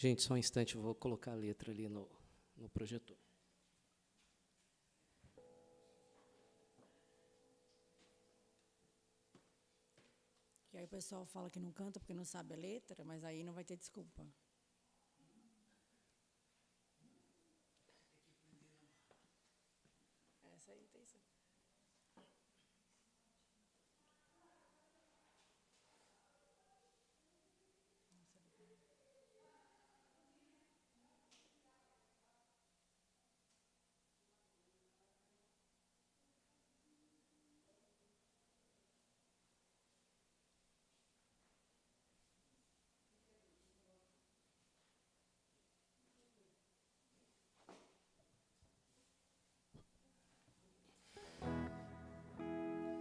Gente, só um instante, eu vou colocar a letra ali no projetor. E aí o pessoal fala que não canta porque não sabe a letra, mas aí não vai ter desculpa. Essa aí tem isso.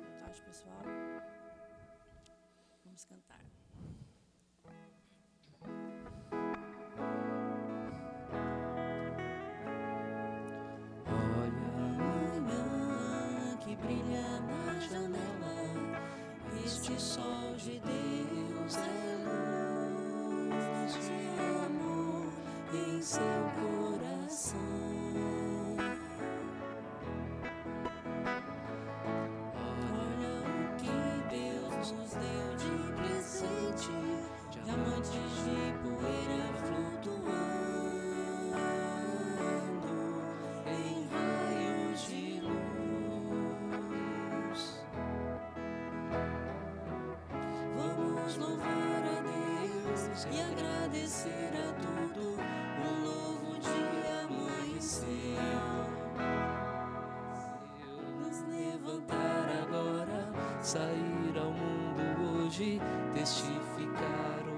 Boa tarde, pessoal. Vamos cantar. Olha Manhã que brilha na janela, este sol de Deus é luz de amor em seu coração. Olha o que Deus nos deu de presente, diamantes de poeira flutuando em raios de luz. Vamos louvar a Deus e agradecer a tudo. Um novo dia amanheceu. Nos levantar agora, sair ao mundo hoje, testificar o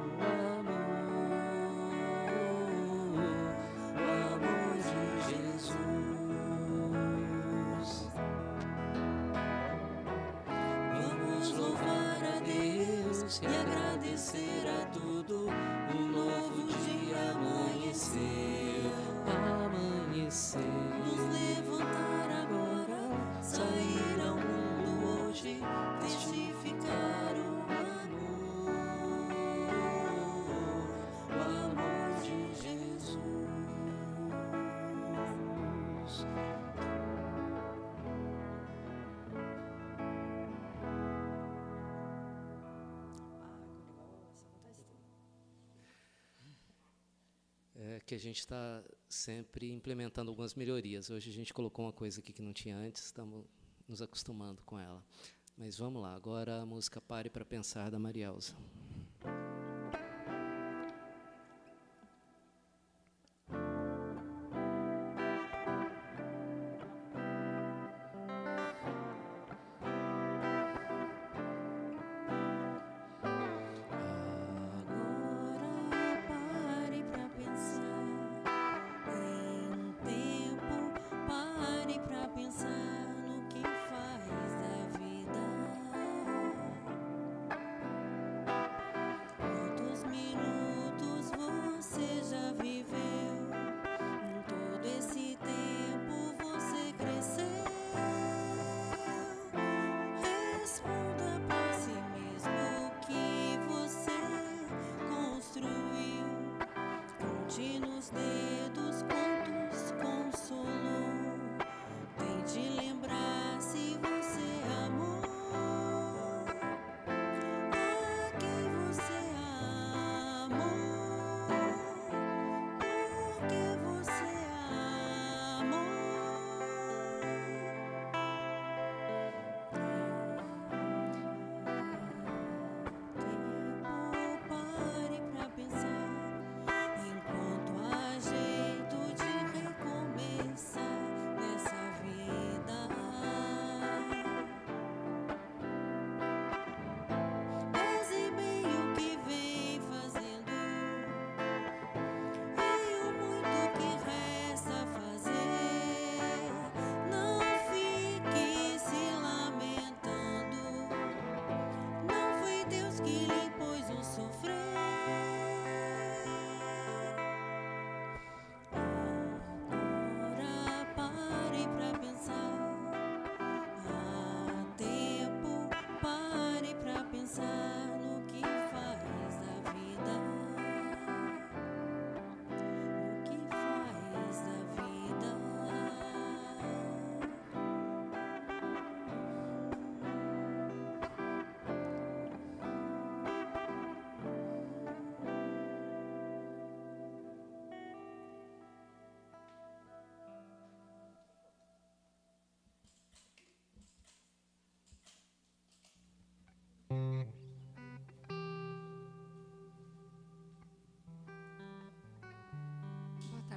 amor de Jesus. Vamos louvar a Deus e agradecer a tudo. Um novo dia amanheceu. Nos levantar agora, sair ao mundo hoje, testificar o amor de Jesus. É que a gente está sempre implementando algumas melhorias. Hoje a gente colocou uma coisa aqui que não tinha antes, estamos nos acostumando com ela. Mas vamos lá, agora a música Pare para Pensar, da Marielza. Pare pra pensar enquanto a gente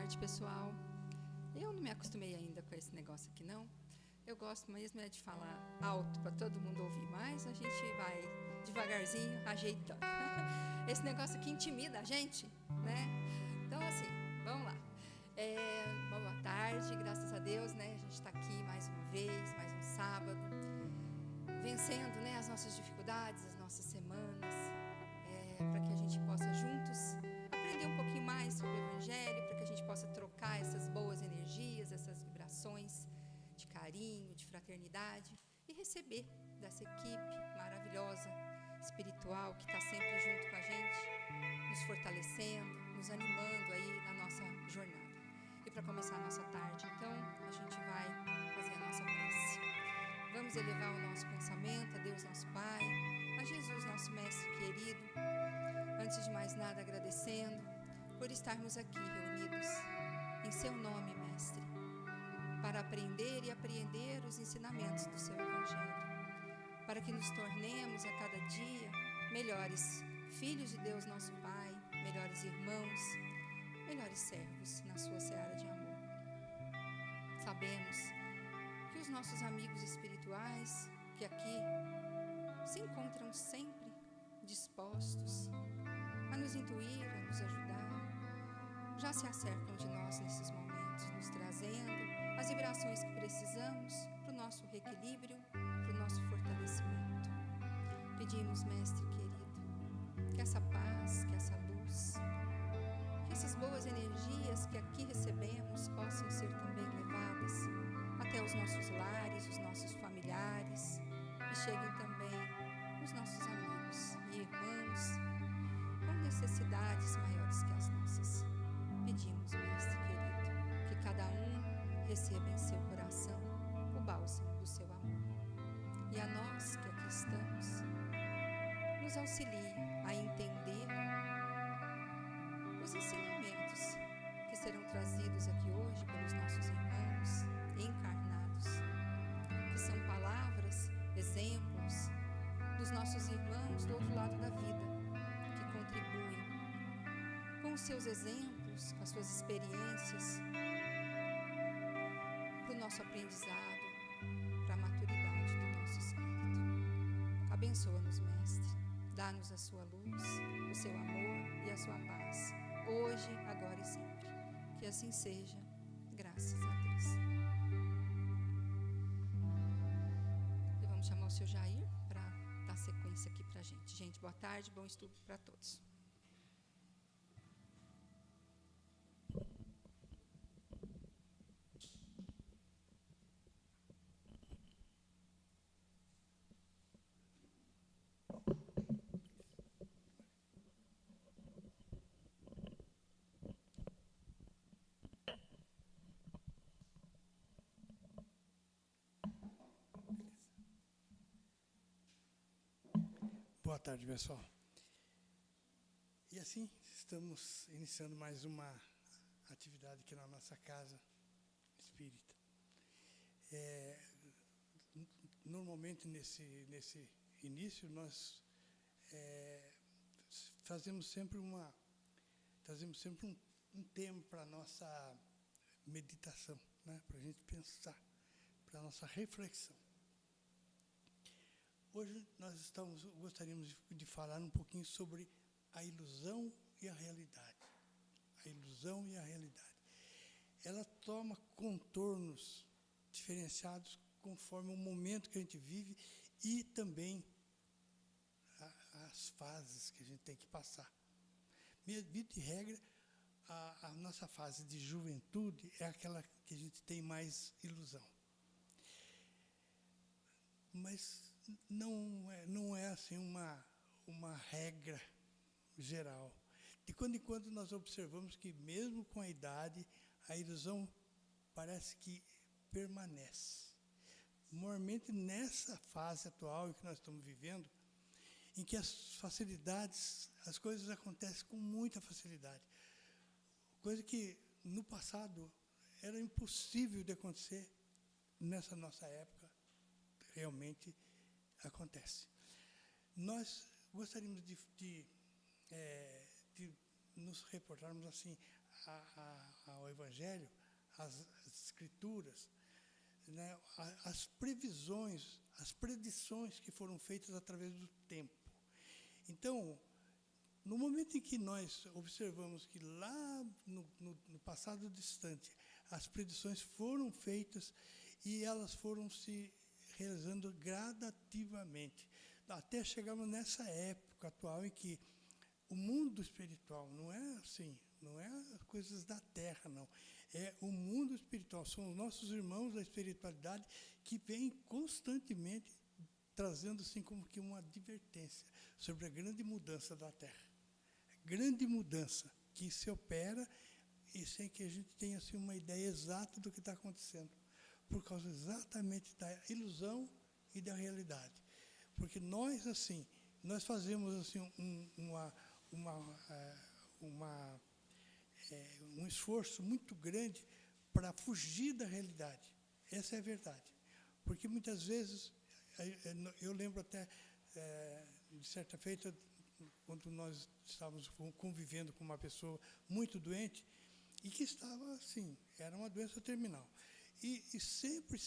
tarde, pessoal. Eu não me acostumei ainda com esse negócio aqui, não. Eu gosto mesmo é de falar alto para todo mundo ouvir, mas a gente vai devagarzinho, ajeitando. Esse negócio aqui intimida a gente, né? Então, assim, vamos lá. Uma boa tarde, graças a Deus, né? A gente está aqui mais uma vez, mais um sábado, vencendo, né, as nossas dificuldades, as nossas semanas, para que a gente possa juntos aprender um pouquinho mais sobre o Evangelho, para que a gente possa trocar essas boas energias, essas vibrações de carinho, de fraternidade e receber dessa equipe maravilhosa, espiritual, que está sempre junto com a gente, nos fortalecendo, nos animando aí na nossa jornada. E para começar a nossa tarde, então, a gente vai fazer a nossa prece. Vamos elevar o nosso pensamento a Deus, nosso Pai, a Jesus, nosso Mestre querido. Antes de mais nada, agradecendo por estarmos aqui reunidos em seu nome, Mestre, para aprender e apreender os ensinamentos do seu Evangelho, para que nos tornemos a cada dia melhores filhos de Deus, nosso Pai, melhores irmãos, melhores servos na sua seara de amor. Sabemos que os nossos amigos espirituais, que aqui se encontram sempre dispostos a nos intuir, a nos ajudar, já se acercam de nós nesses momentos, nos trazendo as vibrações que precisamos para o nosso reequilíbrio, para o nosso fortalecimento. Pedimos, Mestre querido, que essa paz, que essa luz, que essas boas energias que aqui recebemos possam ser também levadas até os nossos lares, os nossos familiares, e cheguem também os nossos amigos e irmãos com necessidades maiores que as nossas. Pedimos, Mestre querido, que cada um receba em seu coração o bálsamo do seu amor. E a nós que aqui estamos, nos auxilie a entender os ensinamentos que serão trazidos aqui hoje pelos nossos irmãos encarnados, que são palavras, exemplos dos nossos irmãos do outro lado da vida, que contribuem com os seus exemplos, com as suas experiências, para o nosso aprendizado, para a maturidade do nosso espírito. Abençoa-nos, Mestre, dá-nos a sua luz, o seu amor e a sua paz, hoje, agora e sempre. Que assim seja, graças a Deus. E vamos chamar o seu Jair para dar sequência aqui para a gente. Gente, boa tarde, bom estudo para todos. Boa tarde, pessoal. E assim, estamos iniciando mais uma atividade aqui na nossa casa espírita. Normalmente, nesse início, nós trazemos sempre um tema para a nossa meditação, né? Para a gente pensar, para a nossa reflexão. Hoje nós gostaríamos de falar um pouquinho sobre a ilusão e a realidade. A ilusão e a realidade. Ela toma contornos diferenciados conforme o momento que a gente vive e também as fases que a gente tem que passar. Via de regra, a nossa fase de juventude é aquela que a gente tem mais ilusão. Mas não é assim uma regra geral. De quando em quando nós observamos que mesmo com a idade, a ilusão parece que permanece. Normalmente nessa fase atual que nós estamos vivendo, em que as coisas acontecem com muita facilidade. Coisa que no passado era impossível de acontecer, nessa nossa época, realmente acontece. Nós gostaríamos de nos reportarmos assim ao Evangelho, às Escrituras, né, as previsões, as predições que foram feitas através do tempo. Então, no momento em que nós observamos que lá no passado distante, as predições foram feitas e elas foram se realizando gradativamente, até chegarmos nessa época atual em que o mundo espiritual não é assim, não é as coisas da terra, não. É o mundo espiritual, são os nossos irmãos da espiritualidade que vêm constantemente trazendo assim como que uma advertência sobre a grande mudança da terra. Grande mudança que se opera e sem que a gente tenha assim, uma ideia exata do que está acontecendo, por causa exatamente da ilusão e da realidade. Porque nós, assim, nós fazemos assim, um esforço muito grande para fugir da realidade. Essa é a verdade. Porque muitas vezes, eu lembro até, de certa feita, quando nós estávamos convivendo com uma pessoa muito doente, e que estava assim, era uma doença terminal. E sempre,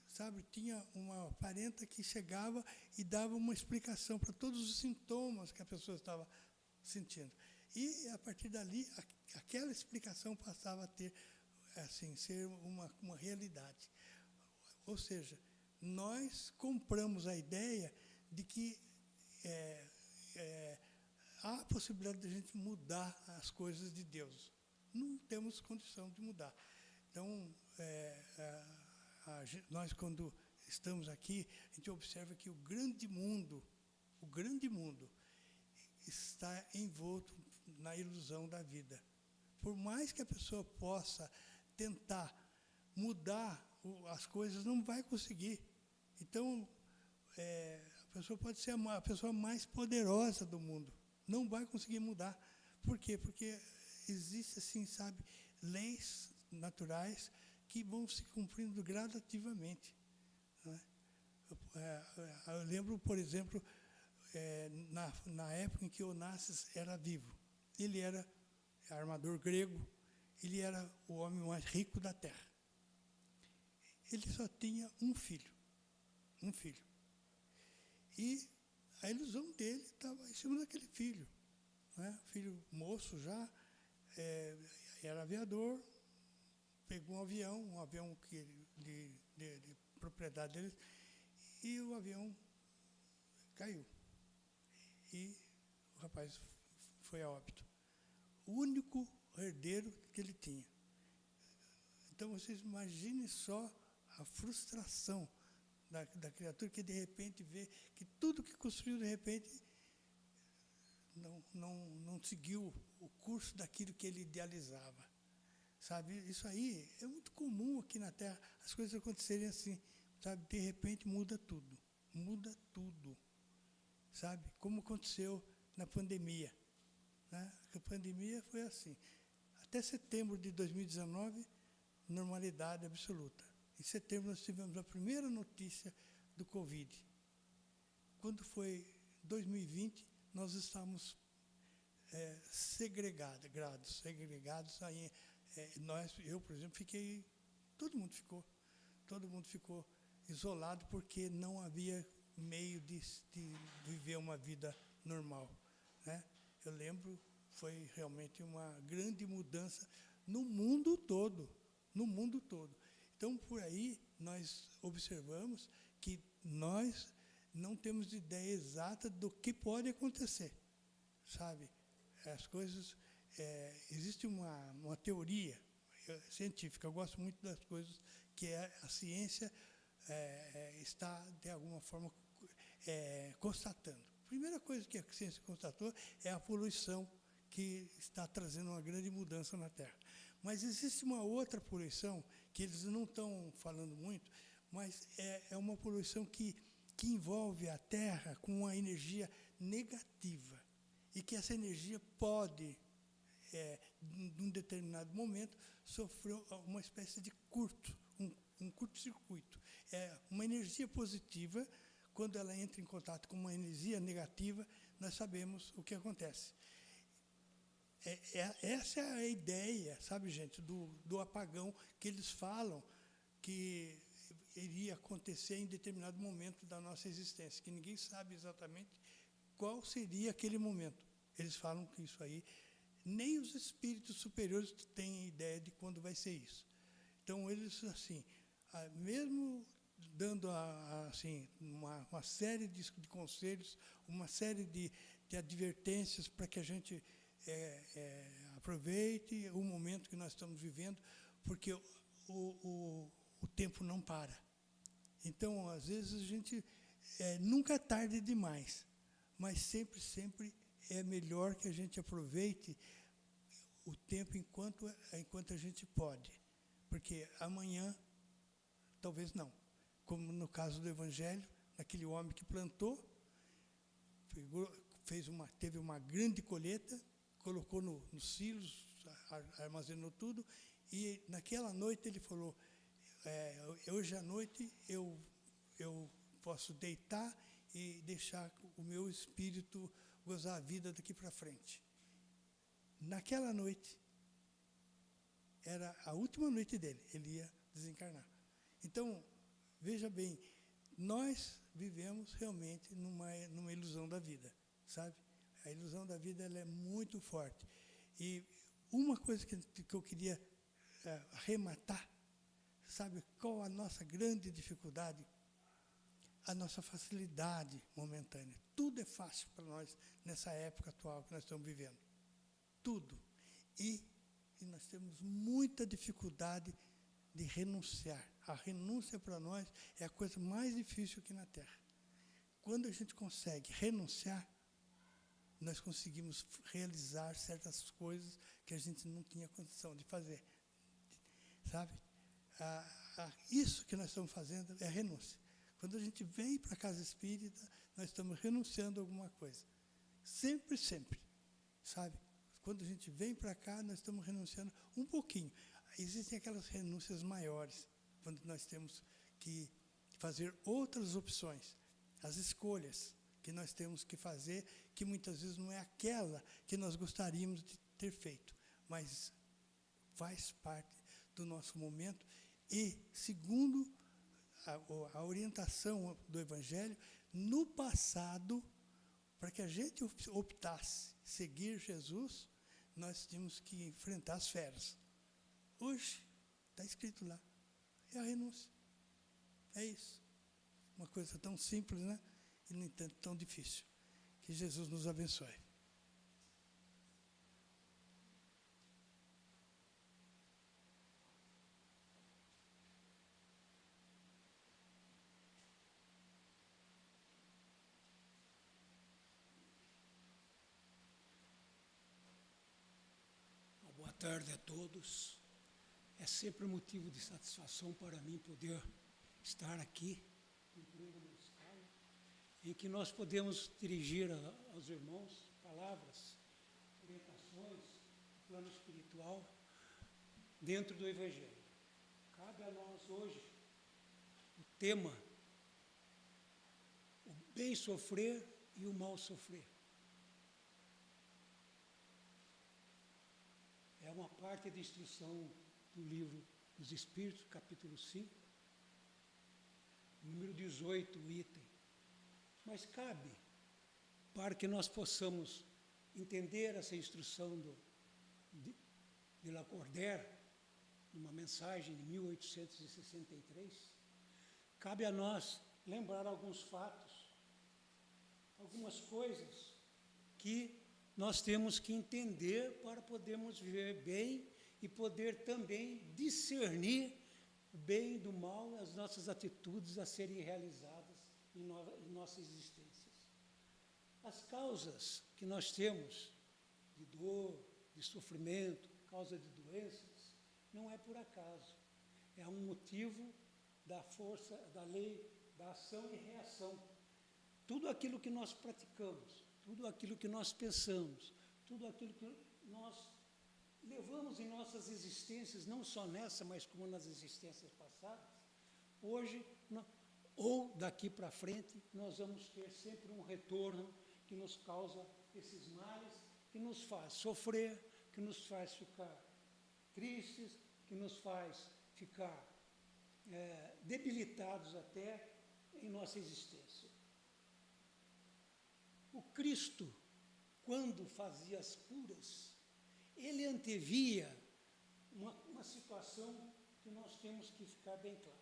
sabe, tinha uma parenta que chegava e dava uma explicação para todos os sintomas que a pessoa estava sentindo. E, a partir dali, aquela explicação passava a ter, assim, ser uma realidade. Ou seja, nós compramos a ideia de que há a possibilidade de a gente mudar as coisas de Deus. Não temos condição de mudar. Então, nós, quando estamos aqui, a gente observa que o grande mundo está envolto na ilusão da vida. Por mais que a pessoa possa tentar mudar as coisas, não vai conseguir. Então, a pessoa pode ser a pessoa mais poderosa do mundo, não vai conseguir mudar. Por quê? Porque existe, assim, sabe, leis naturais que vão se cumprindo gradativamente. Né? Eu lembro, por exemplo, na época em que Onassis era vivo. Ele era armador grego, ele era o homem mais rico da terra. Ele só tinha um filho. E a ilusão dele estava em cima daquele filho. Né? Filho moço já, era aviador, pegou um avião de propriedade dele, e o avião caiu. E o rapaz foi a óbito. O único herdeiro que ele tinha. Então, vocês imaginem só a frustração da criatura que, de repente, vê que tudo que construiu, de repente, não seguiu o curso daquilo que ele idealizava. Sabe, isso aí é muito comum aqui na Terra, as coisas acontecerem assim, sabe, de repente muda tudo, sabe, como aconteceu na pandemia. Né? A pandemia foi assim, até setembro de 2019, normalidade absoluta. Em setembro nós tivemos a primeira notícia do Covid. Quando foi 2020, nós estávamos segregados aí. Eu, por exemplo, todo mundo ficou isolado porque não havia meio de viver uma vida normal. Né? Eu lembro, foi realmente uma grande mudança no mundo todo. Então, por aí, nós observamos que nós não temos ideia exata do que pode acontecer, sabe? As coisas... existe uma teoria científica, eu gosto muito das coisas que a ciência está, de alguma forma, constatando. A primeira coisa que a ciência constatou é a poluição, que está trazendo uma grande mudança na Terra. Mas existe uma outra poluição, que eles não estão falando muito, mas é uma poluição que envolve a Terra com uma energia negativa, e que essa energia pode, num determinado momento, sofrer uma espécie de um curto-circuito. Uma energia positiva, quando ela entra em contato com uma energia negativa, nós sabemos o que acontece. Essa é a ideia, sabe, gente, do apagão que eles falam que iria acontecer em determinado momento da nossa existência, que ninguém sabe exatamente qual seria aquele momento. Eles falam que isso aí, nem os espíritos superiores têm ideia de quando vai ser isso. Então, eles, assim, mesmo dando assim, uma série de conselhos, uma série de advertências para que a gente aproveite o momento que nós estamos vivendo, porque o tempo não para. Então, às vezes, a gente nunca é tarde demais, mas sempre é melhor que a gente aproveite o tempo enquanto a gente pode, porque amanhã talvez não. Como no caso do Evangelho, aquele homem que plantou, teve uma grande colheita, colocou nos silos, armazenou tudo, e naquela noite ele falou, hoje à noite eu posso deitar e deixar o meu espírito gozar a vida daqui para frente. Naquela noite, era a última noite dele, ele ia desencarnar. Então, veja bem, nós vivemos realmente numa ilusão da vida, sabe? A ilusão da vida ela é muito forte. E uma coisa que eu queria arrematar, sabe qual a nossa grande dificuldade? A nossa facilidade momentânea. Tudo é fácil para nós nessa época atual que nós estamos vivendo. Tudo. E nós temos muita dificuldade de renunciar. A renúncia para nós é a coisa mais difícil aqui na Terra. Quando a gente consegue renunciar, nós conseguimos realizar certas coisas que a gente não tinha condição de fazer. Sabe? Isso que nós estamos fazendo é renúncia. Quando a gente vem para a casa espírita, nós estamos renunciando a alguma coisa. Sempre, sabe? Quando a gente vem para cá, nós estamos renunciando um pouquinho. Existem aquelas renúncias maiores, quando nós temos que fazer outras opções, as escolhas que nós temos que fazer, que muitas vezes não é aquela que nós gostaríamos de ter feito, mas faz parte do nosso momento e, segundo a orientação do Evangelho, no passado, para que a gente optasse seguir Jesus, nós tínhamos que enfrentar as feras. Hoje, está escrito lá, é a renúncia. É isso. Uma coisa tão simples, né? E, no entanto, tão difícil. Que Jesus nos abençoe. Boa tarde a todos. É sempre um motivo de satisfação para mim poder estar aqui, cumprindo uma escala, em que nós podemos dirigir aos irmãos palavras, orientações, plano espiritual, dentro do Evangelho. Cabe a nós hoje o tema, o bem sofrer e o mal sofrer. É uma parte da instrução do livro dos Espíritos, capítulo 5, número 18, item. Mas cabe, para que nós possamos entender essa instrução de Lacordaire, numa mensagem de 1863, cabe a nós lembrar alguns fatos, algumas coisas que nós temos que entender para podermos viver bem e poder também discernir o bem do mal, as nossas atitudes a serem realizadas em nossas existências. As causas que nós temos de dor, de sofrimento, causa de doenças, não é por acaso. É um motivo da força, da lei, da ação e reação. Tudo aquilo que nós praticamos, tudo aquilo que nós pensamos, tudo aquilo que nós levamos em nossas existências, não só nessa, mas como nas existências passadas, hoje, ou daqui para frente, nós vamos ter sempre um retorno que nos causa esses males, que nos faz sofrer, que nos faz ficar tristes, que nos faz ficar debilitados até em nossa existência. O Cristo, quando fazia as curas, ele antevia uma situação que nós temos que ficar bem claro.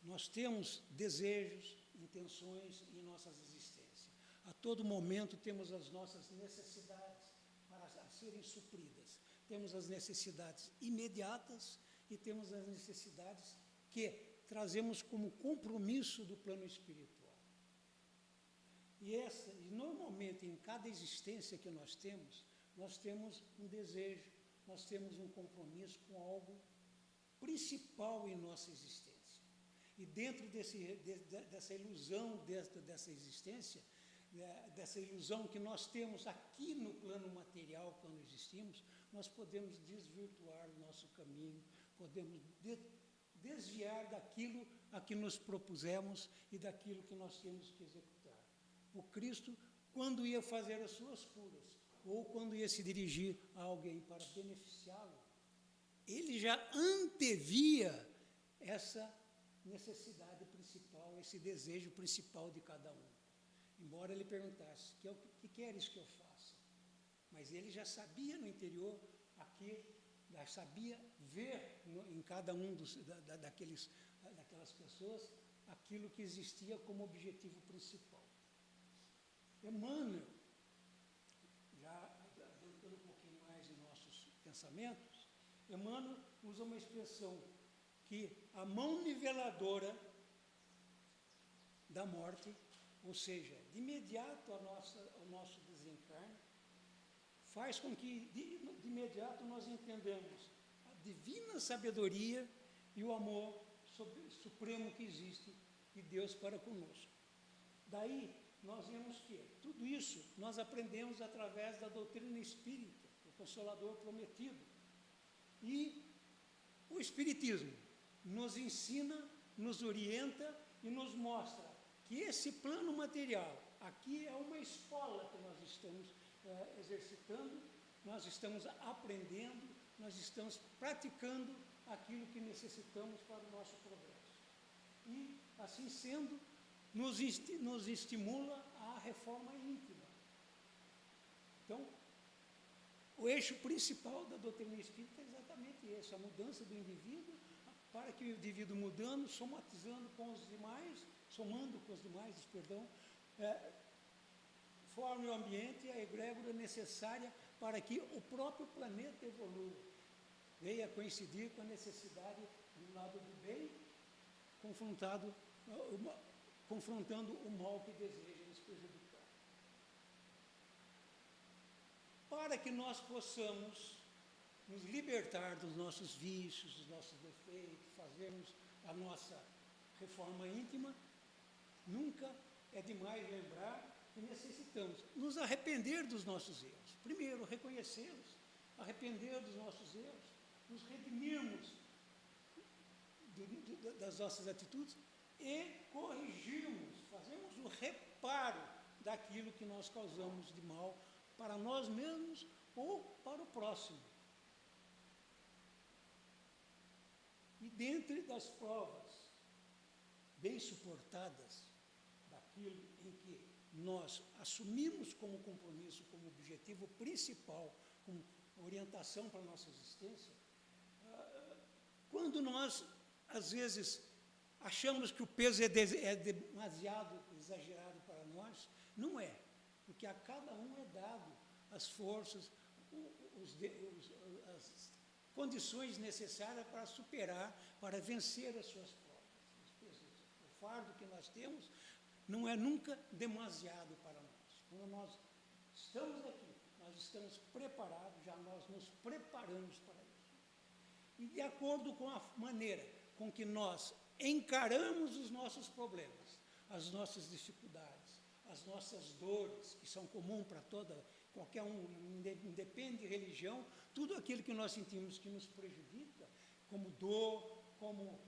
Nós temos desejos, intenções em nossas existências. A todo momento temos as nossas necessidades para serem supridas. Temos as necessidades imediatas e temos as necessidades que trazemos como compromisso do plano espiritual. E normalmente, em cada existência que nós temos um desejo, nós temos um compromisso com algo principal em nossa existência. E dentro dessa ilusão, dessa existência, dessa ilusão que nós temos aqui no plano material, quando existimos, nós podemos desvirtuar o nosso caminho, podemos desviar daquilo a que nos propusemos e daquilo que nós temos que executar. O Cristo, quando ia fazer as suas curas, ou quando ia se dirigir a alguém para beneficiá-lo, ele já antevia essa necessidade principal, esse desejo principal de cada um. Embora ele perguntasse, que queres que eu faça? Mas ele já sabia no interior, já sabia ver em cada um daquelas pessoas aquilo que existia como objetivo principal. Emmanuel, já adiantando um pouquinho mais em nossos pensamentos, Emmanuel usa uma expressão que a mão niveladora da morte, ou seja, de imediato ao nosso desencarne, faz com que de imediato nós entendamos a divina sabedoria e o amor supremo que existe de Deus para conosco. Daí nós vemos que tudo isso nós aprendemos através da doutrina espírita, o Consolador prometido. E o Espiritismo nos ensina, nos orienta e nos mostra que esse plano material, aqui é uma escola que nós estamos exercitando, nós estamos aprendendo, nós estamos praticando aquilo que necessitamos para o nosso progresso. E, assim sendo, nos estimula à reforma íntima. Então, o eixo principal da doutrina espírita é exatamente esse, a mudança do indivíduo, para que o indivíduo mudando, somando com os demais, forme o ambiente e a egrégora necessária para que o próprio planeta evolua. Venha coincidir com a necessidade do lado do bem, confrontando o mal que deseja nos prejudicar. Para que nós possamos nos libertar dos nossos vícios, dos nossos defeitos, fazermos a nossa reforma íntima, nunca é demais lembrar que necessitamos nos arrepender dos nossos erros. Primeiro, reconhecê-los, arrepender dos nossos erros, nos redimirmos das nossas atitudes e corrigirmos, fazermos o reparo daquilo que nós causamos de mal para nós mesmos ou para o próximo. E dentre das provas bem suportadas, daquilo em que nós assumimos como compromisso, como objetivo principal, como orientação para a nossa existência, quando nós, às vezes, achamos que o peso é demasiado exagerado para nós, não é, porque a cada um é dado as forças, as condições necessárias para superar, para vencer as suas provas. O fardo que nós temos não é nunca demasiado para nós. Quando nós estamos aqui, nós estamos preparados, já nós nos preparamos para isso. E de acordo com a maneira com que nós encaramos os nossos problemas, as nossas dificuldades, as nossas dores, que são comuns para qualquer um, independe de religião, tudo aquilo que nós sentimos que nos prejudica, como dor, como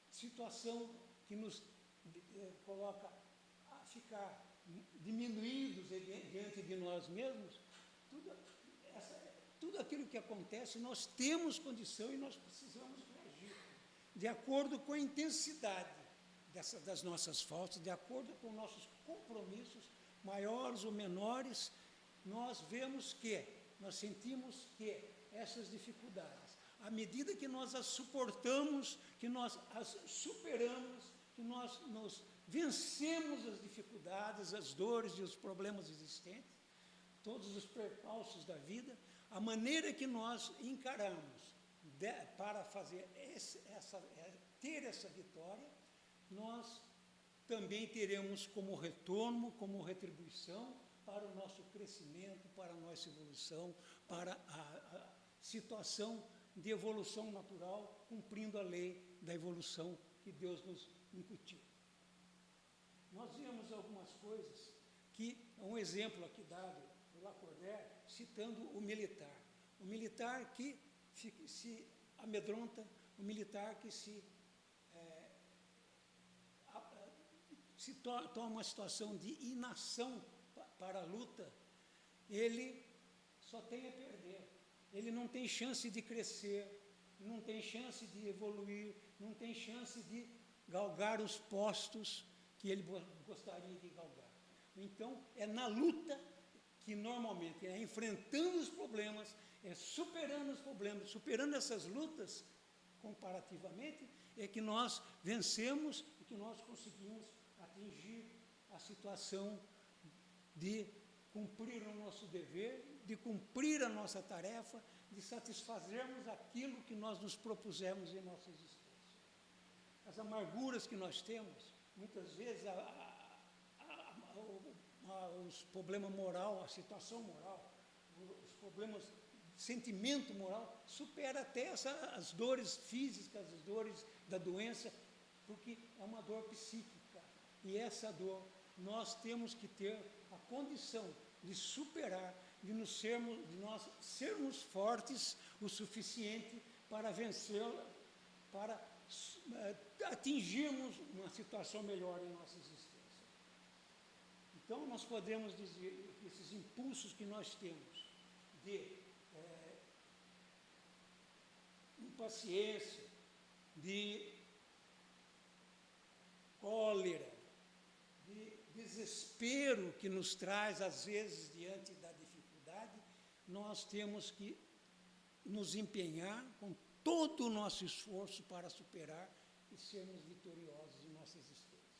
situação que nos coloca a ficar diminuídos diante de nós mesmos, tudo aquilo que acontece, nós temos condição e nós precisamos reagir de acordo com a intensidade das nossas faltas, de acordo com nossos compromissos, maiores ou menores. Nós vemos que, nós sentimos que essas dificuldades, à medida que nós as suportamos, que nós as superamos, que nós nos vencemos as dificuldades, as dores e os problemas existentes, todos os percalços da vida, a maneira que nós encaramos para fazer ter essa vitória, nós também teremos como retorno, como retribuição para o nosso crescimento, para a nossa evolução, para a situação de evolução natural, cumprindo a lei da evolução que Deus nos incutiu. Nós vimos algumas coisas que, um exemplo aqui dado por Lacordaire, citando o militar que se amedronta, o militar que se toma uma situação de inação para a luta, ele só tem a perder. Ele não tem chance de crescer, não tem chance de evoluir, não tem chance de galgar os postos que ele gostaria de galgar. Então, é na luta que normalmente é enfrentando os problemas, é superando os problemas, superando essas lutas comparativamente, é que nós vencemos e que nós conseguimos atingir a situação de cumprir o nosso dever, de cumprir a nossa tarefa, de satisfazermos aquilo que nós nos propusemos em nossa existência. As amarguras que nós temos, muitas vezes os problemas moral, a situação moral, os problemas, sentimento moral, supera até as dores físicas, as dores da doença, porque é uma dor psíquica. E essa dor, nós temos que ter a condição de superar, de nós sermos fortes o suficiente para vencê-la, para atingirmos uma situação melhor em nossa existência. Então, nós podemos dizer que esses impulsos que nós temos de impaciência, de cólera, de desespero que nos traz, às vezes, diante da dificuldade, nós temos que nos empenhar com todo o nosso esforço para superar e sermos vitoriosos em nossa existência.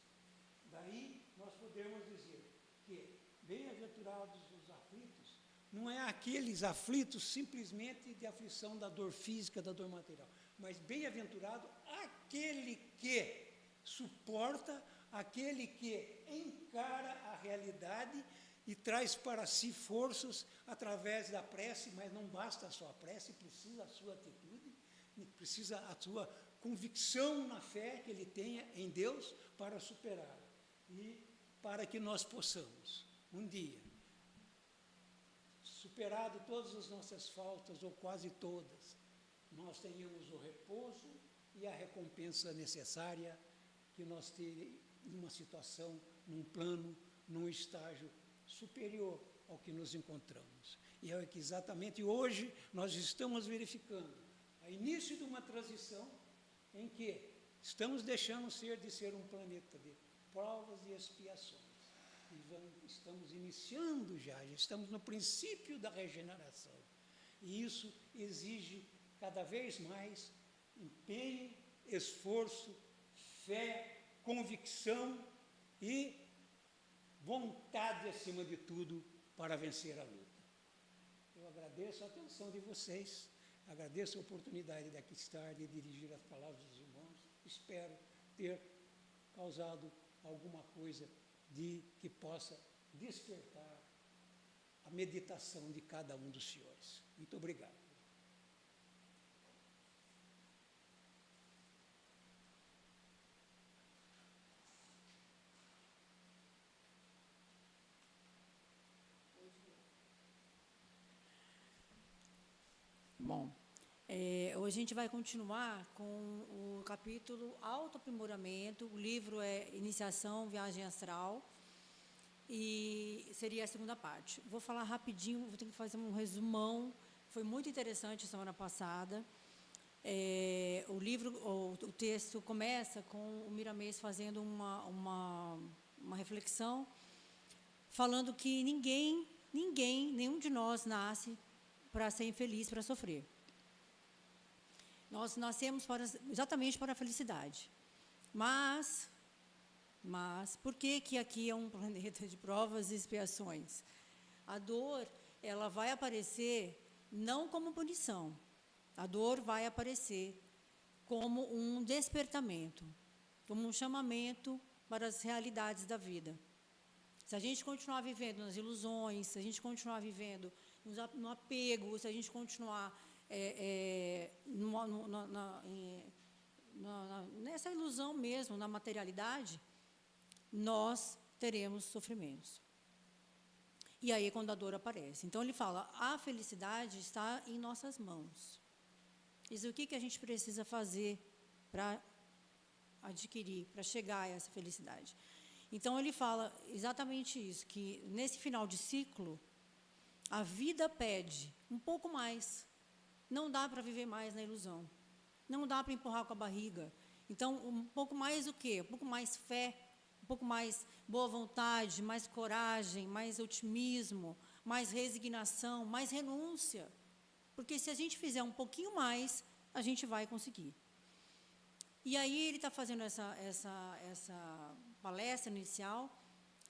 Daí, nós podemos dizer que bem-aventurados os aflitos, não é aqueles aflitos simplesmente de aflição da dor física, da dor material, mas bem-aventurado aquele que suporta, aquele que encara a realidade e traz para si forças através da prece, mas não basta só a prece, precisa a sua atitude, precisa a sua convicção na fé que ele tenha em Deus para superar. E para que nós possamos, um dia, superado todas as nossas faltas, ou quase todas, nós tenhamos o repouso e a recompensa necessária que nós teremos numa situação, num plano, num estágio superior ao que nos encontramos. E é que exatamente hoje nós estamos verificando o início de uma transição em que estamos deixando de ser um planeta de provas e expiações. E estamos iniciando já estamos no princípio da regeneração. E isso exige cada vez mais empenho, esforço, fé, convicção e vontade, acima de tudo, para vencer a luta. Eu agradeço a atenção de vocês, agradeço a oportunidade de aqui estar, de dirigir as palavras dos irmãos. Espero ter causado alguma coisa que possa despertar a meditação de cada um dos senhores. Muito obrigado. Bom, hoje a gente vai continuar com o capítulo Autoaprimoramento. O livro é Iniciação, Viagem Astral. e seria a segunda parte. Vou falar rapidinho, vou ter que fazer um resumão. Foi muito interessante semana passada. O texto começa com o Miramês fazendo uma reflexão, falando que nenhum de nós nasce para ser infeliz, para sofrer. Nós nascemos exatamente para a felicidade. Mas, por que aqui é um planeta de provas e expiações? A dor, ela vai aparecer não como punição. A dor vai aparecer como um despertamento, como um chamamento para as realidades da vida. Se a gente continuar vivendo nas ilusões, se a gente continuar vivendo no apego, se a gente continuar nessa ilusão mesmo, na materialidade, nós teremos sofrimentos. E aí, quando a dor aparece. Então, ele fala, a felicidade está em nossas mãos. Diz o que a gente precisa fazer para adquirir, para chegar a essa felicidade. Então, ele fala exatamente isso, que nesse final de ciclo, a vida pede um pouco mais. Não dá para viver mais na ilusão. Não dá para empurrar com a barriga. Então, um pouco mais o quê? Um pouco mais fé, um pouco mais boa vontade, mais coragem, mais otimismo, mais resignação, mais renúncia. Porque se a gente fizer um pouquinho mais, a gente vai conseguir. E aí ele está fazendo essa palestra inicial,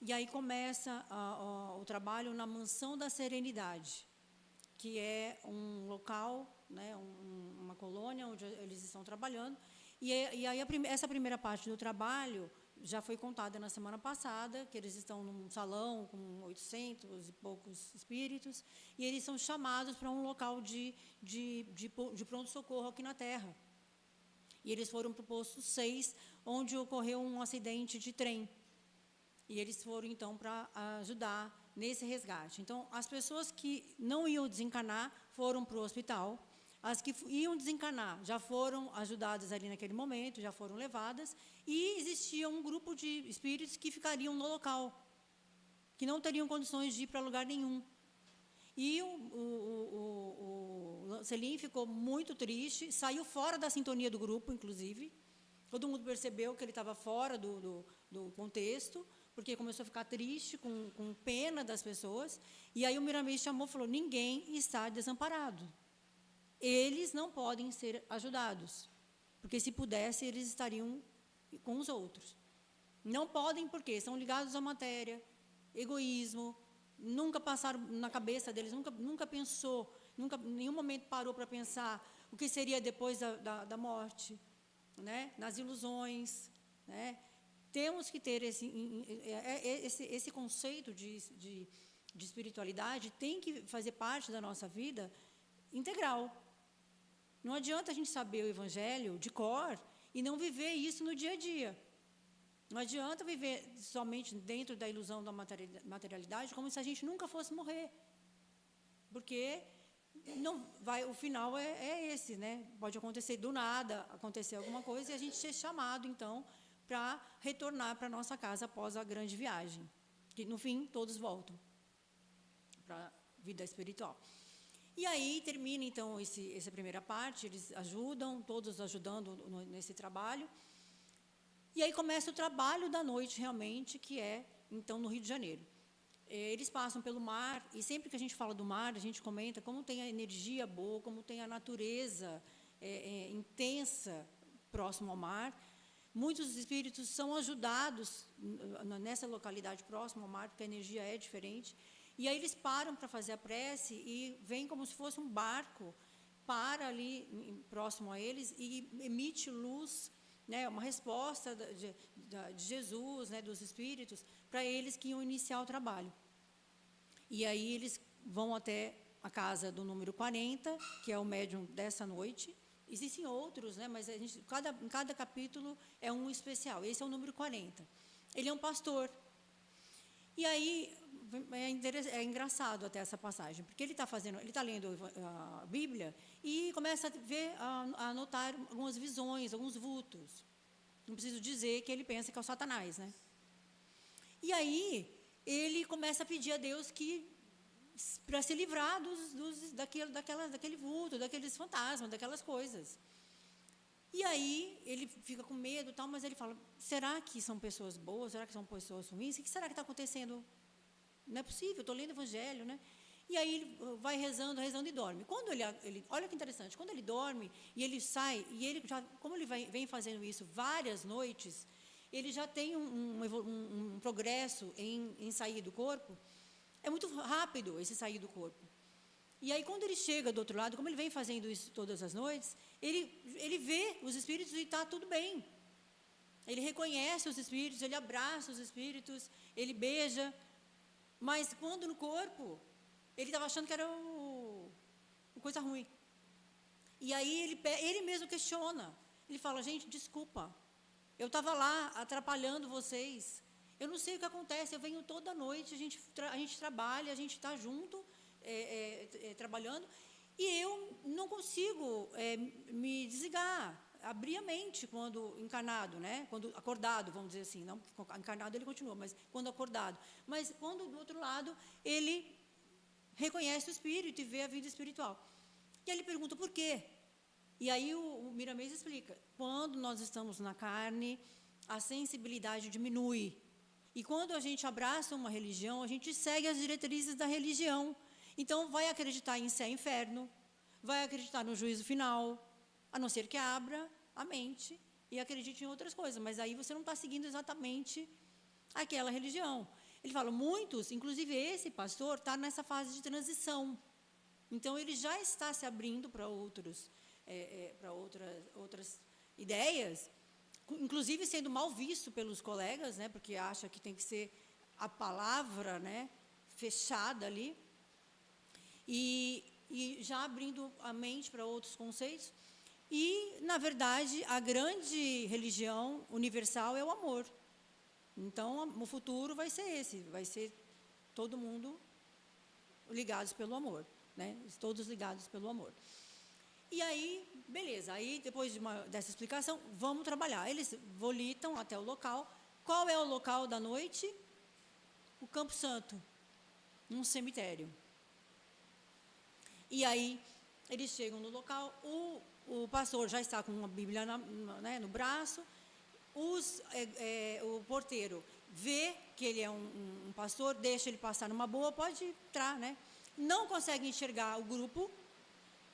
e aí começa o trabalho na Mansão da Serenidade, que é um local, né, uma colônia onde eles estão trabalhando. E aí essa primeira parte do trabalho já foi contada na semana passada, que eles estão num salão com 800 e poucos espíritos, e eles são chamados para um local de pronto-socorro aqui na Terra. E eles foram para o posto 6, onde ocorreu um acidente de trem. E eles foram, então, para ajudar nesse resgate. Então, as pessoas que não iam desencarnar foram para o hospital. As que iam desencarnar já foram ajudadas ali naquele momento, já foram levadas. E existia um grupo de espíritos que ficariam no local, que não teriam condições de ir para lugar nenhum. E o Selim ficou muito triste, saiu fora da sintonia do grupo, inclusive. Todo mundo percebeu que ele estava fora do contexto, porque começou a ficar triste, com pena das pessoas. E aí o Miramês chamou e falou, ninguém está desamparado. Eles não podem ser ajudados, porque se pudesse, eles estariam com os outros. Não podem porque são ligados à matéria, egoísmo, nunca passaram na cabeça deles, nunca pensou, em nenhum momento parou para pensar o que seria depois da morte, né? Nas ilusões, né? Temos que ter esse conceito de espiritualidade, tem que fazer parte da nossa vida integral. Não adianta a gente saber o Evangelho de cor e não viver isso no dia a dia. Não adianta viver somente dentro da ilusão da materialidade, como se a gente nunca fosse morrer. Porque o final é esse, né? Pode acontecer do nada, acontecer alguma coisa e a gente ser chamado, então, para retornar para a nossa casa após a grande viagem. Que, no fim, todos voltam para a vida espiritual. E aí termina, então, essa primeira parte, eles ajudam, todos ajudando nesse trabalho. E aí começa o trabalho da noite, realmente, que é, então, no Rio de Janeiro. Eles passam pelo mar, e sempre que a gente fala do mar, a gente comenta como tem a energia boa, como tem a natureza intensa próximo ao mar. Muitos espíritos são ajudados nessa localidade próxima ao mar, porque a energia é diferente. E aí eles param para fazer a prece e vem como se fosse um barco, para ali próximo a eles e emite luz, né, uma resposta de Jesus, né, dos espíritos, para eles que iam iniciar o trabalho. E aí eles vão até a casa do número 40, que é o médium dessa noite. Existem outros, né, mas em cada capítulo é um especial. Esse é o número 40. Ele é um pastor. E aí é engraçado até essa passagem, porque ele está lendo a Bíblia e começa a notar algumas visões, alguns vultos. Não preciso dizer que ele pensa que é o Satanás, né? E aí ele começa a pedir a Deus que para se livrar daquele vulto, daqueles fantasmas, daquelas coisas. E aí ele fica com medo, tal, mas ele fala: será que são pessoas boas? Será que são pessoas ruins? O que será que está acontecendo? Não é possível, estou lendo o Evangelho, né? E aí ele vai rezando, rezando e dorme. Quando ele olha que interessante, quando ele dorme e ele sai, e ele já, como ele vem fazendo isso várias noites, ele já tem um progresso em sair do corpo. É muito rápido esse sair do corpo. E aí, quando ele chega do outro lado, como ele vem fazendo isso todas as noites, ele vê os espíritos e está tudo bem. Ele reconhece os espíritos, ele abraça os espíritos, ele beija. Mas quando no corpo, ele estava achando que era coisa ruim. E aí ele mesmo questiona. Ele fala: gente, desculpa, eu estava lá atrapalhando vocês. Eu não sei o que acontece, eu venho toda noite, a gente trabalha, a gente está junto, trabalhando, e eu não consigo me desligar, abrir a mente quando encarnado, né? Quando acordado, vamos dizer assim, não encarnado ele continua, mas quando acordado. Mas quando do outro lado ele reconhece o espírito e vê a vida espiritual. E aí ele pergunta por quê? E aí o Miramês explica: quando nós estamos na carne, a sensibilidade diminui. E quando a gente abraça uma religião, a gente segue as diretrizes da religião. Então, vai acreditar em céu e inferno, vai acreditar no juízo final, a não ser que abra a mente e acredite em outras coisas. Mas aí você não está seguindo exatamente aquela religião. Ele fala: muitos, inclusive esse pastor, está nessa fase de transição. Então, ele já está se abrindo para outras ideias, inclusive sendo mal visto pelos colegas, né, porque acha que tem que ser a palavra, né, fechada ali, e já abrindo a mente para outros conceitos. E, na verdade, a grande religião universal é o amor. Então, o futuro vai ser esse, vai ser todo mundo ligados pelo amor, né, todos ligados pelo amor. E aí, beleza, aí depois dessa explicação, vamos trabalhar. Eles volitam até o local. Qual é o local da noite? O Campo Santo, um cemitério. E aí, eles chegam no local, o pastor já está com uma Bíblia no braço, o porteiro vê que ele é um pastor, deixa ele passar numa boa, pode entrar, né? Não consegue enxergar o grupo,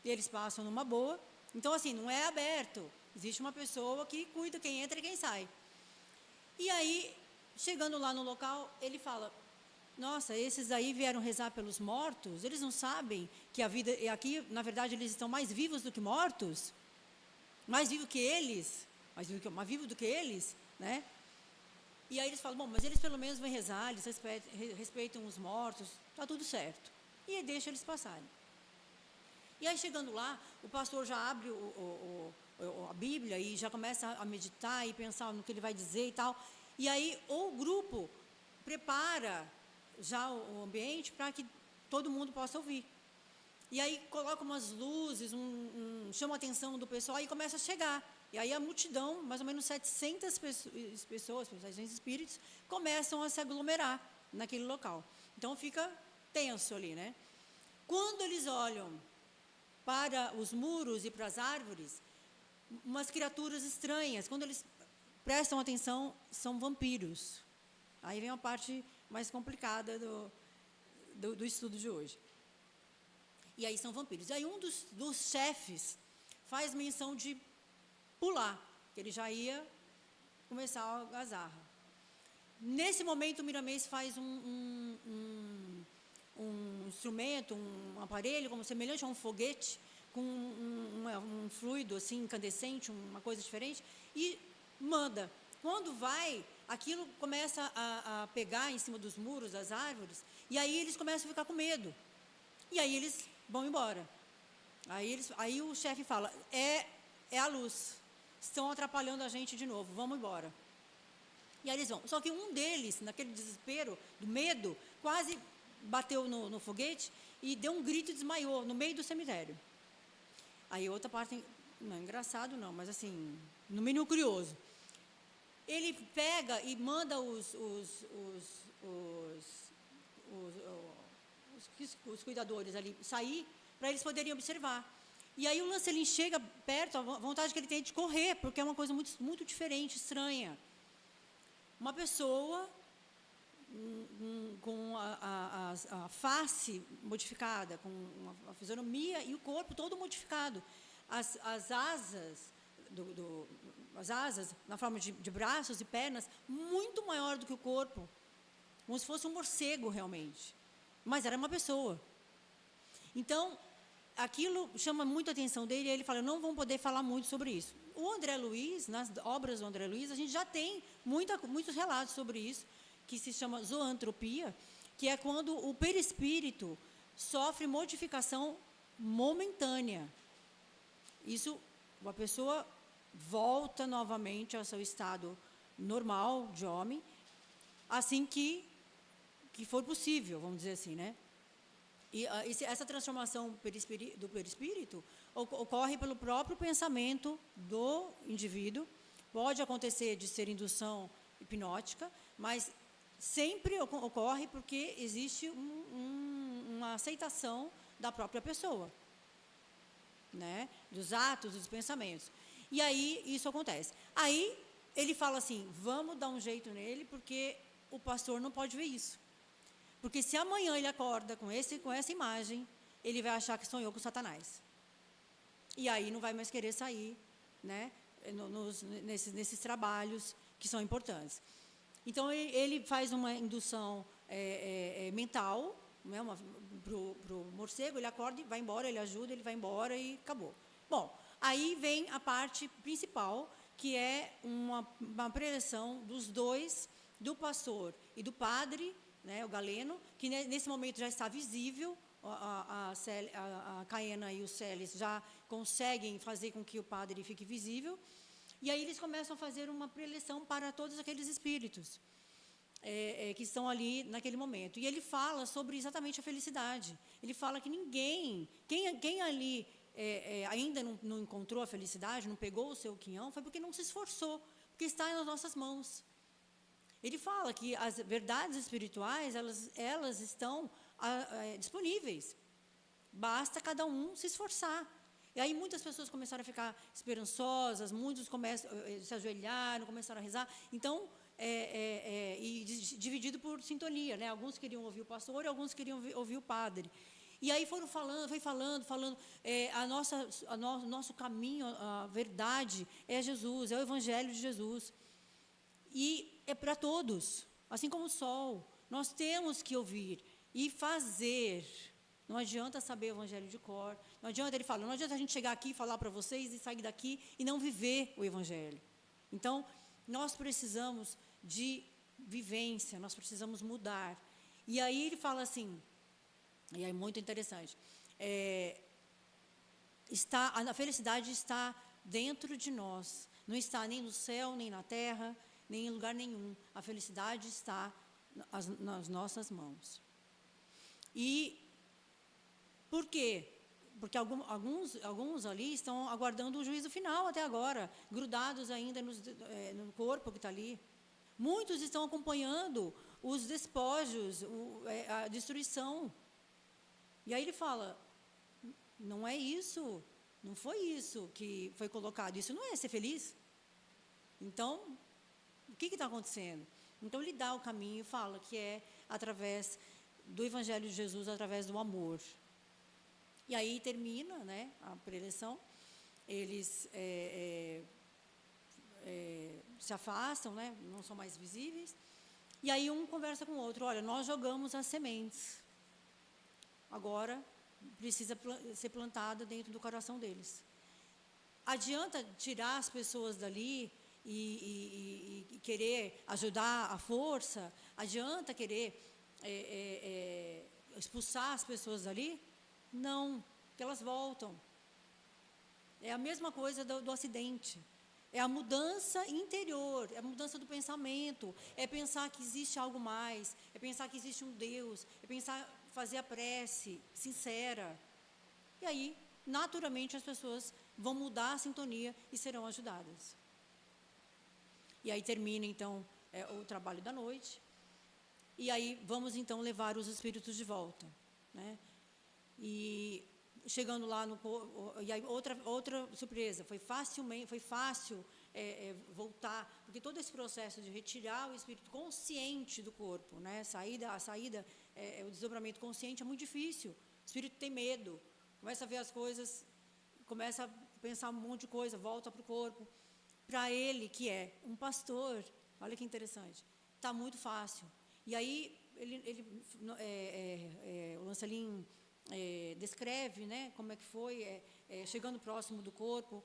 eles passam numa boa. Então, assim, não é aberto. Existe uma pessoa que cuida quem entra e quem sai. E aí, chegando lá no local, ele fala: nossa, esses aí vieram rezar pelos mortos? Eles não sabem que a vida... Aqui, na verdade, eles estão mais vivos do que mortos? Mais vivos que eles? Mais vivos do que eles, né? E aí eles falam: bom, mas eles pelo menos vêm rezar, eles respeitam os mortos, está tudo certo. E aí deixa eles passarem. E aí, chegando lá, o pastor já abre a Bíblia e já começa a meditar e pensar no que ele vai dizer e tal. E aí, o grupo prepara já o ambiente para que todo mundo possa ouvir. E aí, coloca umas luzes, chama a atenção do pessoal e começa a chegar. E aí, a multidão, mais ou menos 700 pessoas, 700 espíritos, começam a se aglomerar naquele local. Então, fica tenso ali, né? Quando eles olham para os muros e para as árvores, umas criaturas estranhas, quando eles prestam atenção, são vampiros. Aí vem a parte mais complicada do estudo de hoje. E aí são vampiros. E aí um dos chefes faz menção de pular, que ele já ia começar a algazarra. Nesse momento, o Miramês faz um instrumento, um aparelho, como semelhante a um foguete, com um fluido assim, incandescente, uma coisa diferente, e manda. Quando vai, aquilo começa a pegar em cima dos muros, das árvores, e aí eles começam a ficar com medo. E aí eles vão embora. Aí o chefe fala: é a luz, estão atrapalhando a gente de novo, vamos embora. E aí eles vão. Só que um deles, naquele desespero, do medo, quase bateu no foguete e deu um grito e desmaiou no meio do cemitério. Aí outra parte, não é engraçado não, mas assim, no mínimo curioso. ele pega e manda os cuidadores ali sair para eles poderem observar. E aí o Lancelin chega perto, a vontade que ele tem de correr, porque é uma coisa muito, muito diferente, estranha. Uma pessoa com a face modificada, com a fisionomia e o corpo todo modificado. As asas, as asas na forma de braços e pernas, muito maior do que o corpo, como se fosse um morcego realmente. Mas era uma pessoa. Então, aquilo chama muito a atenção dele, e ele fala, não vamos poder falar muito sobre isso. O André Luiz, nas obras do André Luiz, a gente já tem muitos relatos sobre isso, que se chama zoantropia, que é quando o perispírito sofre modificação momentânea. Isso, a pessoa volta novamente ao seu estado normal de homem, assim que for possível, vamos dizer assim, né? E essa transformação do perispírito ocorre pelo próprio pensamento do indivíduo. Pode acontecer de ser indução hipnótica, mas sempre ocorre porque existe uma aceitação da própria pessoa, né? Dos atos, dos pensamentos. E aí isso acontece. Aí ele fala assim, vamos dar um jeito nele, porque o pastor não pode ver isso. Porque se amanhã ele acorda com essa imagem, ele vai achar que sonhou com Satanás. E aí não vai mais querer sair, né, nesses trabalhos que são importantes. Então, ele faz uma indução mental, né, para o morcego, ele acorda e vai embora, ele ajuda, ele vai embora e acabou. Bom, aí vem a parte principal, que é uma preleção dos dois, do pastor e do padre, né, o Galeno, que nesse momento já está visível, a Caena e o Celes já conseguem fazer com que o padre fique visível, e aí eles começam a fazer uma preleção para todos aqueles espíritos que estão ali naquele momento. E ele fala sobre exatamente a felicidade. Ele fala que ninguém, quem ali ainda não encontrou a felicidade, não pegou o seu quinhão, foi porque não se esforçou, porque está nas nossas mãos. Ele fala que as verdades espirituais, elas estão disponíveis. Basta cada um se esforçar. E aí muitas pessoas começaram a ficar esperançosas, muitos se ajoelharam, começaram a rezar. Então, dividido por sintonia, né? Alguns queriam ouvir o pastor e alguns queriam ouvir o padre. E aí foi falando, nosso caminho, a verdade é Jesus, é o Evangelho de Jesus. E é para todos, assim como o sol. Nós temos que ouvir e fazer. Não adianta saber o Evangelho de cor. Não adianta, ele fala, não adianta a gente chegar aqui e falar para vocês e sair daqui e não viver o Evangelho. Então, nós precisamos de vivência, nós precisamos mudar. E aí ele fala assim, e é muito interessante, a felicidade está dentro de nós. Não está nem no céu, nem na terra, nem em lugar nenhum. A felicidade está nas nossas mãos. E por quê? Porque alguns ali estão aguardando o juízo final até agora, grudados ainda no corpo que está ali. Muitos estão acompanhando os despojos, a destruição. E aí ele fala, não é isso, não foi isso que foi colocado, isso não é ser feliz. Então, o que está acontecendo? Então, ele dá o caminho e fala que é através do Evangelho de Jesus, através do amor. E aí termina, né, a preleção, eles se afastam, né, não são mais visíveis, e aí um conversa com o outro, olha, nós jogamos as sementes, agora precisa ser plantada dentro do coração deles. Adianta tirar as pessoas dali e querer ajudar à força? Adianta querer expulsar as pessoas dali? Não, porque elas voltam. É a mesma coisa do acidente. É a mudança interior, é a mudança do pensamento, é pensar que existe algo mais, é pensar que existe um Deus, é fazer a prece sincera. E aí, naturalmente, as pessoas vão mudar a sintonia e serão ajudadas. E aí termina, então, o trabalho da noite. E aí vamos, então, levar os espíritos de volta, né? E chegando lá e aí outra surpresa, foi fácil voltar, porque todo esse processo de retirar o espírito consciente do corpo, né? A saída, o desdobramento consciente é muito difícil. O espírito tem medo, começa a ver as coisas, começa a pensar um monte de coisa, volta para o corpo. Para ele, que é um pastor, olha que interessante, está muito fácil. E aí o Lancelin descreve, né, como é que foi, chegando próximo do corpo,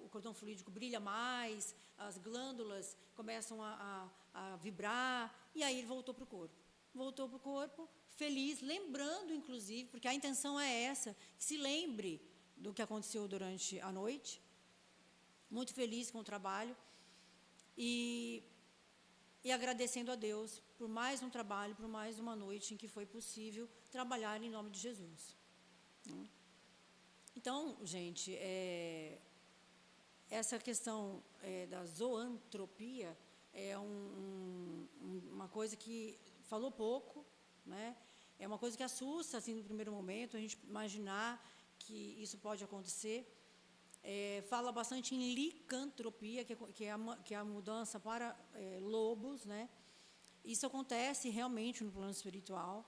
o cordão fluídico brilha mais, as glândulas começam a vibrar, e aí ele voltou para o corpo. Voltou para o corpo, feliz, lembrando, inclusive, porque a intenção é essa, que se lembre do que aconteceu durante a noite, muito feliz com o trabalho, e agradecendo a Deus por mais um trabalho, por mais uma noite em que foi possível trabalhar em nome de Jesus. Então, gente, essa questão da zoantropia é uma coisa que falou pouco, né? É uma coisa que assusta, assim, no primeiro momento, a gente imaginar que isso pode acontecer. Fala bastante em licantropia, que é a mudança para lobos, né? Isso acontece realmente no plano espiritual,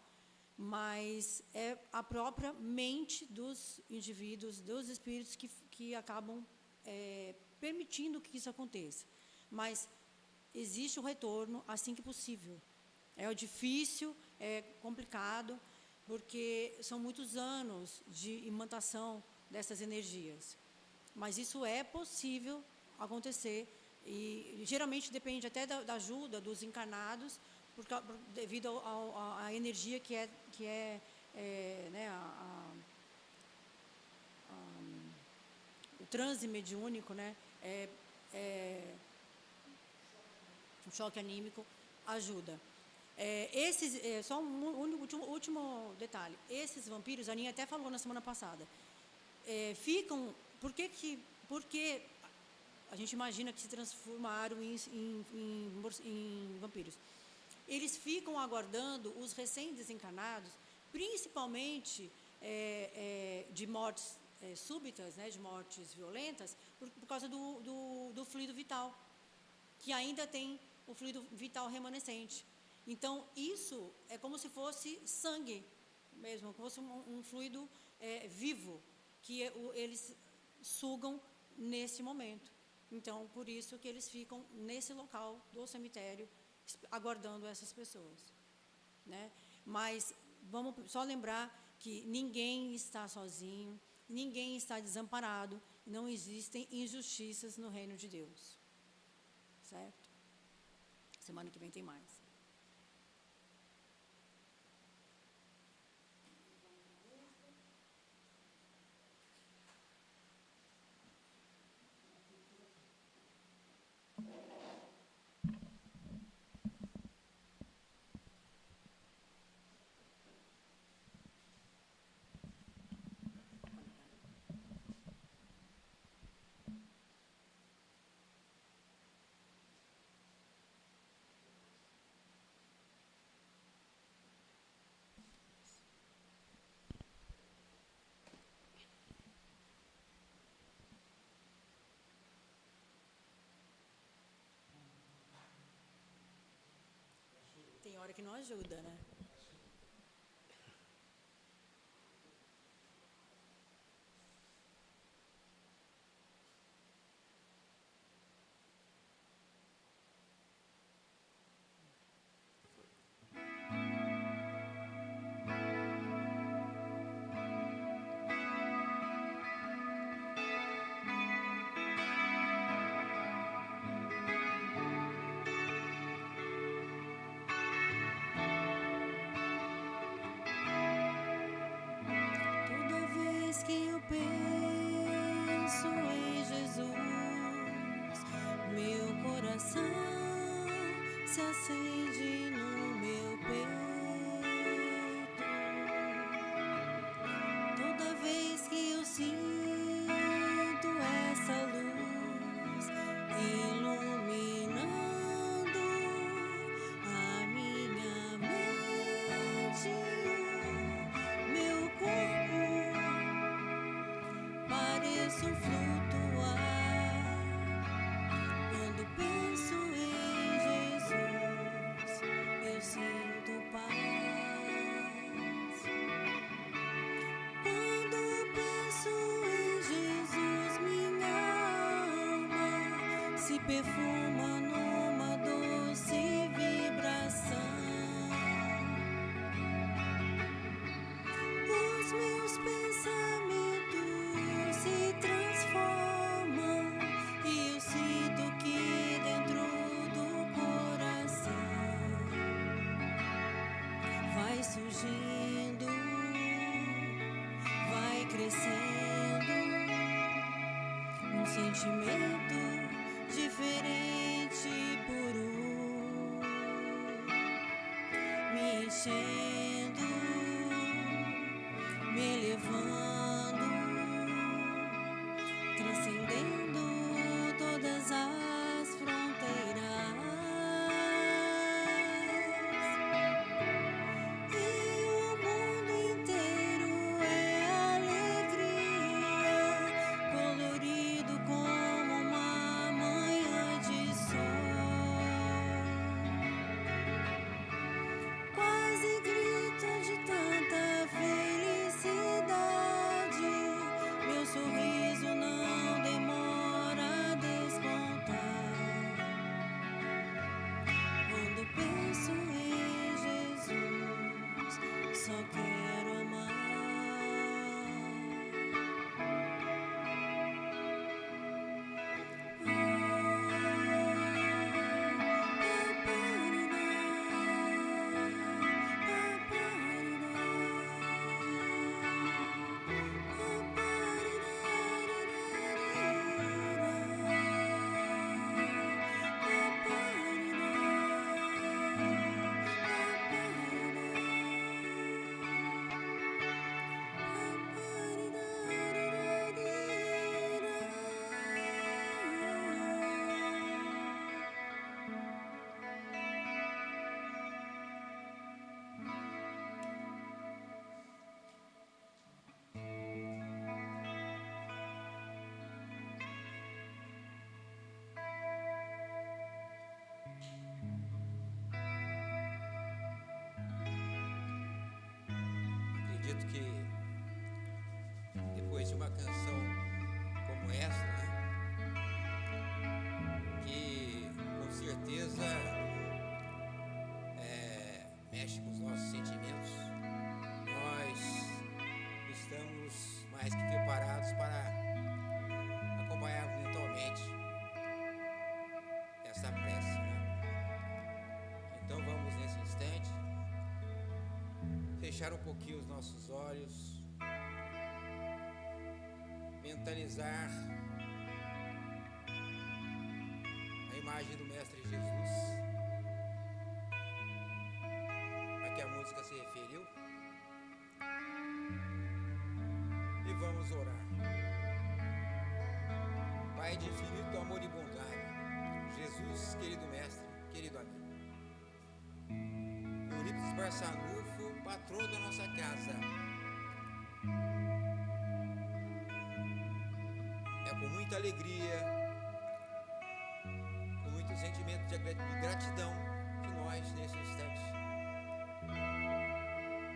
mas é a própria mente dos indivíduos, dos espíritos que acabam permitindo que isso aconteça. Mas existe o retorno assim que possível. É difícil, é complicado, porque são muitos anos de imantação dessas energias. Mas isso é possível acontecer e geralmente depende até da ajuda dos encarnados, devido à energia que é né, o transe mediúnico, né, o choque anímico ajuda. Só último detalhe, esses vampiros, a Aninha até falou na semana passada, ficam. Por que a gente imagina que se transformaram em vampiros? Eles ficam aguardando os recém-desencarnados, principalmente de mortes súbitas, né, de mortes violentas, por causa do fluido vital, que ainda tem o fluido vital remanescente. Então, isso é como se fosse sangue mesmo, como se fosse um fluido vivo, que eles sugam nesse momento. Então, por isso que eles ficam nesse local do cemitério, aguardando essas pessoas, né? Mas vamos só lembrar que ninguém está sozinho, ninguém está desamparado, não existem injustiças no reino de Deus, certo? Semana que vem tem mais. Tem hora que não ajuda, né? Toda vez que eu penso em Jesus, meu coração se acende no meu peito. Toda vez que eu sinto essa luz iluminando se perfuma numa doce vibração. Os meus pensamentos se transformam e eu sinto que dentro do coração vai surgindo, vai crescendo um sentimento diferente e puro, me enchendo, me elevando, transcendendo todas as fronteiras. E o mundo inteiro é alegria, colorido como uma manhã de sol. Quase grito de tanta felicidade. Meu sorriso não demora a despontar. Quando penso em Jesus, só quero amar. Acredito que depois de uma canção como essa, né, que com certeza mexe com os nossos sentimentos, nós estamos mais que preparados para acompanhar mentalmente essa prece, né? Então vamos nesse instante fechar um pouquinho os nossos olhos, mentalizar a imagem do Mestre Jesus, a que a música se referiu, e vamos orar. Pai de infinito amor e bondade, Jesus, querido Mestre, querido amigo, Eurípides Barçanufo, patrão da nossa casa, é com muita alegria, com muito sentimento de gratidão que nós, nesse instante,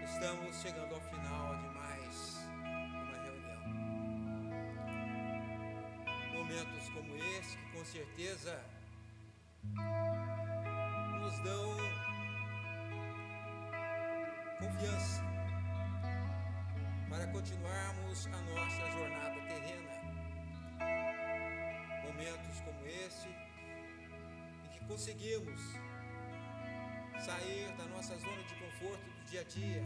estamos chegando ao final de mais uma reunião. Momentos como esse, que com certeza nos dão confiança para continuarmos a nossa jornada terrena. Momentos como esse, em que conseguimos sair da nossa zona de conforto do dia a dia,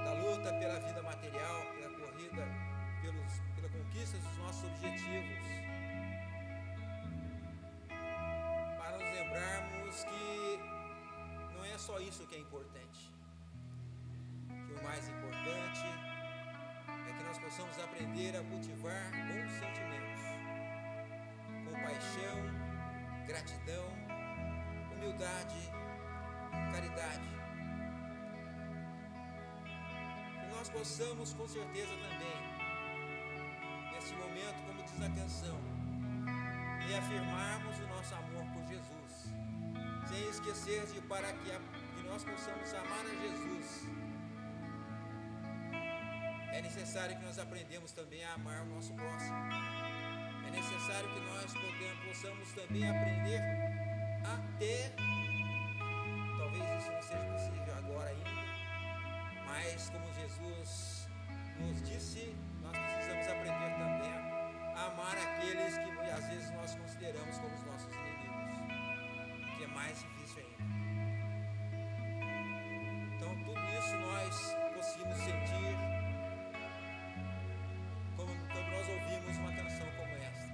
da luta pela vida material, pela corrida, pela conquista dos nossos objetivos, para nos lembrarmos que não é só isso que é importante, que o mais importante é que nós possamos aprender a cultivar bons sentimentos, compaixão, gratidão, humildade, caridade. Que nós possamos, com certeza também, nesse momento, como diz a canção, reafirmarmos o nosso amor por Jesus, sem esquecer de para que nós possamos amar a Jesus, é necessário que nós aprendamos também a amar o nosso próximo. É necessário possamos também aprender até, talvez isso não seja possível agora ainda, mas como Jesus nos disse, nós precisamos aprender também a amar aqueles que às vezes nós consideramos como os nossos inimigos, que é mais difícil ainda. Então tudo isso nós conseguimos sentir quando nós ouvimos uma canção como esta,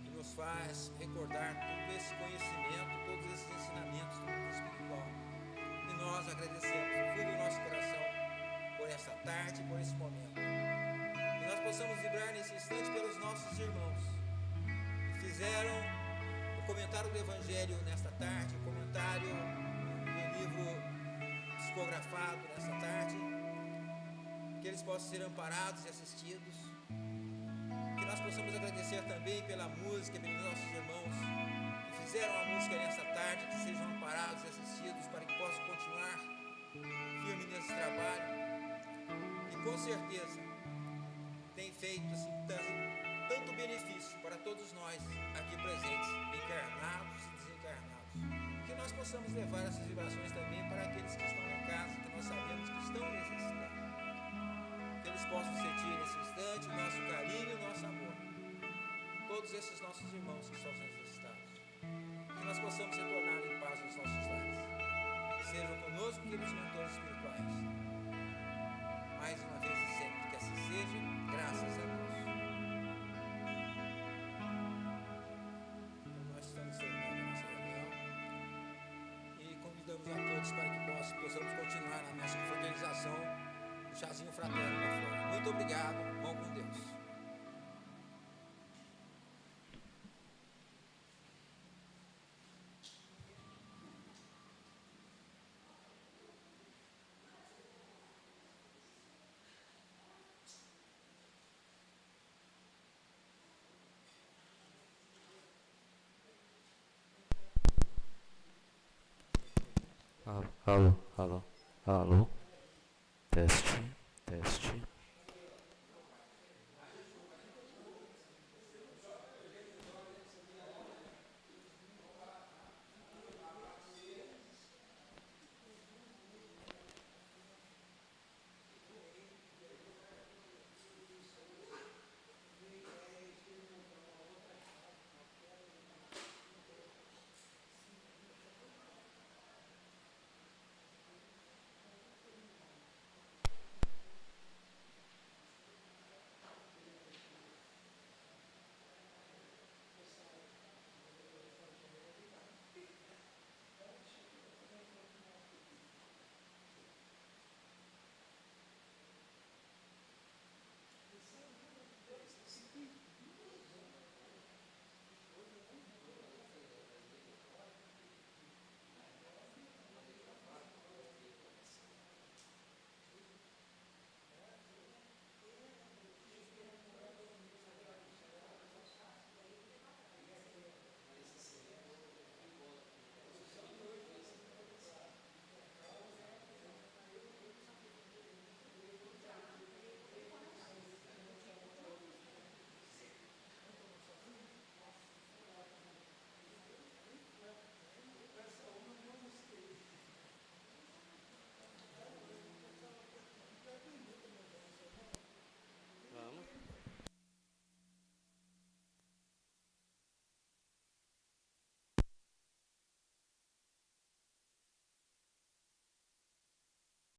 que nos faz recordar todo esse conhecimento, todos esses ensinamentos do mundo espiritual. E nós agradecemos do fundo do nosso coração por essa tarde, por esse momento. Que nós possamos vibrar nesse instante pelos nossos irmãos que fizeram o comentário do Evangelho nesta tarde, o comentário do livro psicografado nesta tarde, que eles possam ser amparados e assistidos, que nós possamos agradecer também pela música, pelos nossos irmãos que fizeram a música nesta tarde, que sejam amparados e assistidos para que possam continuar firme nesse trabalho, e com certeza tem feito assim, tanto benefício para todos nós aqui presentes, encarnados e desencarnados, que nós possamos levar essas vibrações também para aqueles que estão em casa, que nós sabemos que estão necessitando, que eles possam sentir nesse instante o nosso carinho e o nosso amor, todos esses nossos irmãos que estão necessitados, que nós possamos retornar em paz nos nossos lares, que sejam conosco aqueles mentores espirituais, mais uma vez e sempre, que assim seja, graças a Deus. Então nós estamos terminando a nossa reunião e convidamos a todos para que possamos continuar a nossa confraternização, o chazinho fraterno da Flora. Muito obrigado, vão com Deus. Alô, alô, alô, teste.